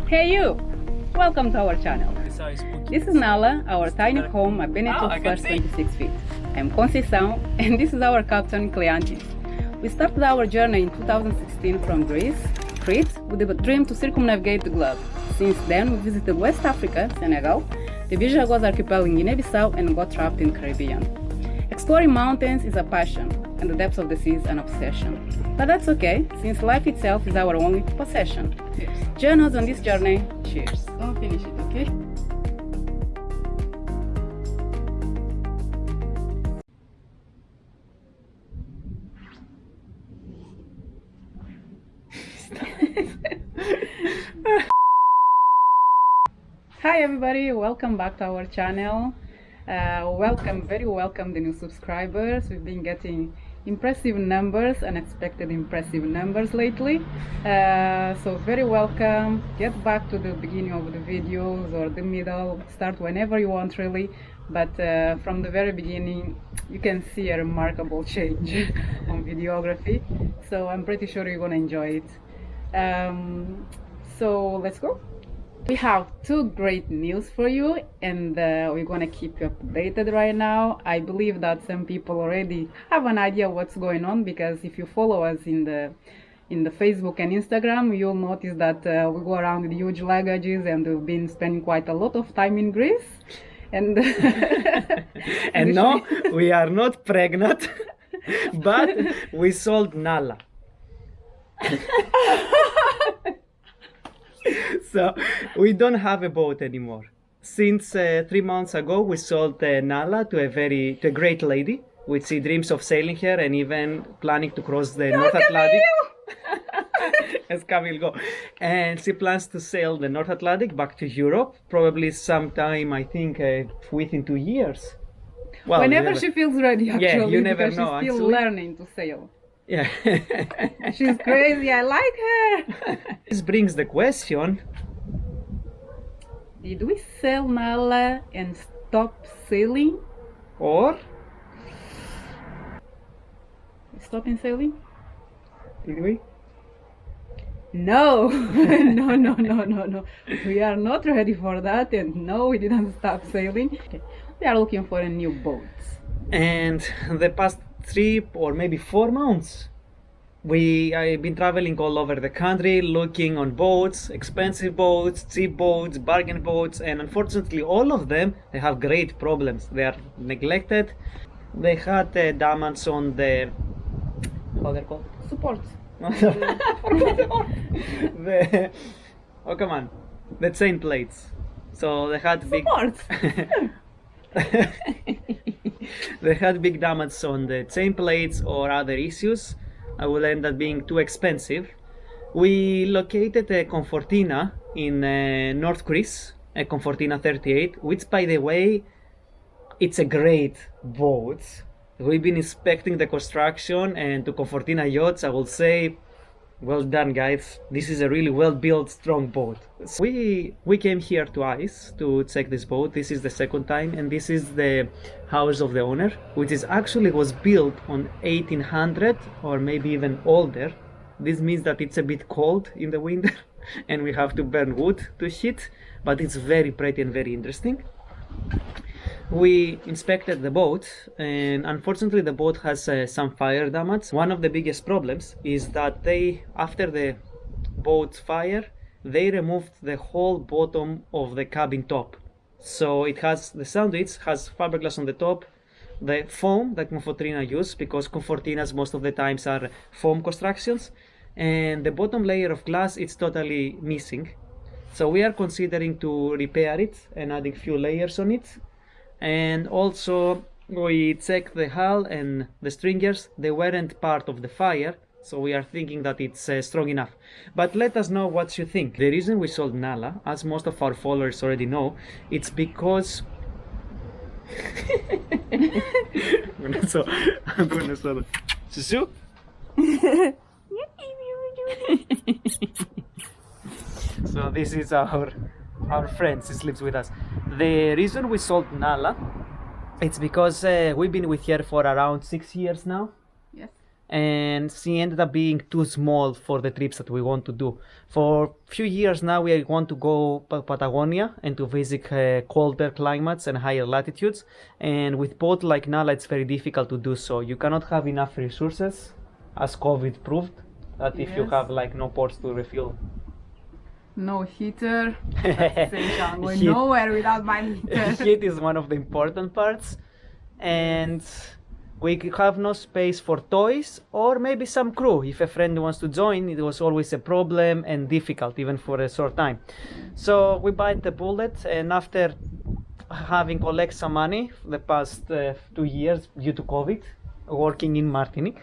Hey you! Welcome to our channel. This is Nala, our tiny home at Beneto's first 26 feet. I'm Conceição and this is our captain Cleanthis. We started our journey in 2016 from Greece, Crete, with the dream to circumnavigate the globe. Since then, we visited West Africa, Senegal, the Bijagos archipelago in Guinea-Bissau and got trapped in the Caribbean. Exploring mountains is a passion, and the depths of the sea is an obsession. But that's okay, since life itself is our only possession. Join us on this journey. Cheers. Don't finish it, okay? Hi everybody, welcome back to our channel. Very welcome the new subscribers. We've been getting impressive numbers, unexpected impressive numbers lately. So very welcome. Get back to the beginning of the videos or the middle, start whenever you want really. But from the very beginning you can see a remarkable change on videography. So I'm pretty sure you're gonna enjoy it. So let's go. We have two great news for you, and we're gonna keep you updated right now. I believe that some people already have an idea what's going on, because if you follow us in the Facebook and Instagram, you'll notice that we go around with huge luggages, and we've been spending quite a lot of time in Greece. And and no, we are not pregnant, but we sold Nala. So we don't have a boat anymore. Since 3 months ago, we sold Nala to a great lady, which she dreams of sailing her and even planning to cross the North Atlantic. As Camille go, and she plans to sail the North Atlantic back to Europe, probably sometime, I think, within 2 years. Well, whenever she feels ready, actually, yeah, you never because know. She's still learning to sail. Yeah. She's crazy, I like her. This brings the question: did we sell Nala and stop sailing? Or Stopping sailing? did we? No. No. We are not ready for that, and no, we didn't stop sailing. Okay. We are looking for a new boat. And the past 3 or maybe 4 months, I've been traveling all over the country looking on boats, expensive boats, cheap boats, bargain boats, and unfortunately all of them, they have great problems. They are neglected. They had damage on the, how they're called? Support. The chain plates. So they had big Support. They had big damage on the chain plates or other issues. I will end up being too expensive. We located a Confortina in North Greece, a Confortina 38, which, by the way, it's a great boat. We've been inspecting the construction, and to Confortina yachts, I will say, well done, guys. This is a really well-built, strong boat. So we came here twice to check this boat. This is the second time, and this is the house of the owner, which is actually was built on 1800 or maybe even older. This means that it's a bit cold in the winter, and we have to burn wood to heat, but it's very pretty and very interesting. We inspected the boat, and unfortunately the boat has some fire damage. One of the biggest problems is that after the boat's fire, they removed the whole bottom of the cabin top. So it has, the sandwich has fiberglass on the top, the foam that Confortina use, because Confortinas most of the times are foam constructions, and the bottom layer of glass is totally missing. So we are considering to repair it and adding few layers on it. And also we checked the hull and the stringers. They weren't part of the fire, so we are thinking that it's strong enough. But let us know what you think. The reason we sold Nala, as most of our followers already know, it's because I'm gonna start. Susu? So this is our friend, she sleeps with us. The reason we sold Nala, it's because we've been with her for around 6 years now. Yes. and she ended up being too small for the trips that we want to do. For a few years now we want to go Patagonia and to visit colder climates and higher latitudes, and with boat like Nala it's very difficult to do so. You cannot have enough resources, as COVID proved, that if you Yes. have like no ports to refuel. No heater. That's essential. I'm going nowhere without my heater. Heat is one of the important parts, and we have no space for toys or maybe some crew. If a friend wants to join, it was always a problem and difficult even for a short time. So we bite the bullet, and after having collected some money for the past 2 years due to COVID, working in Martinique,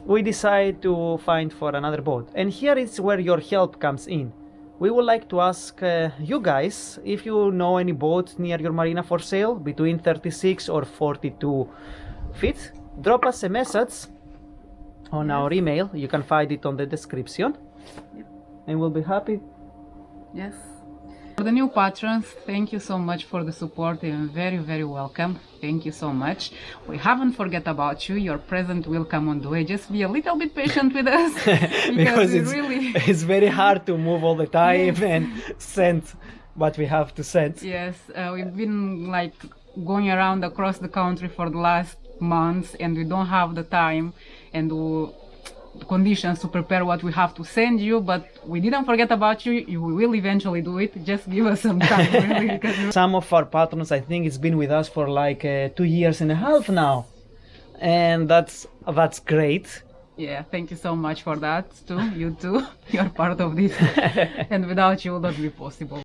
we decide to find for another boat. And here is where your help comes in. We would like to ask you guys if you know any boat near your marina for sale between 36 or 42 feet. Drop us a message on our email. You can find it on the description. Yep. And we'll be happy. Yes. For the new patrons, thank you so much for the support. You're very, very welcome. Thank you so much. We haven't forget about you. Your present will come on the way. Just be a little bit patient with us because we it's, really it's very hard to move all the time and send what we have to send. Yes, we've been like going around across the country for the last months, and we don't have the time and the conditions to prepare what we have to send you, but we didn't forget about you. You will eventually do it. Just give us some time, really, because Some of our patrons, I think, it's been with us for like 2 years and a half now, and that's great. yeah, thank you so much for that too. You too, you're part of this, and without you, it would not be possible.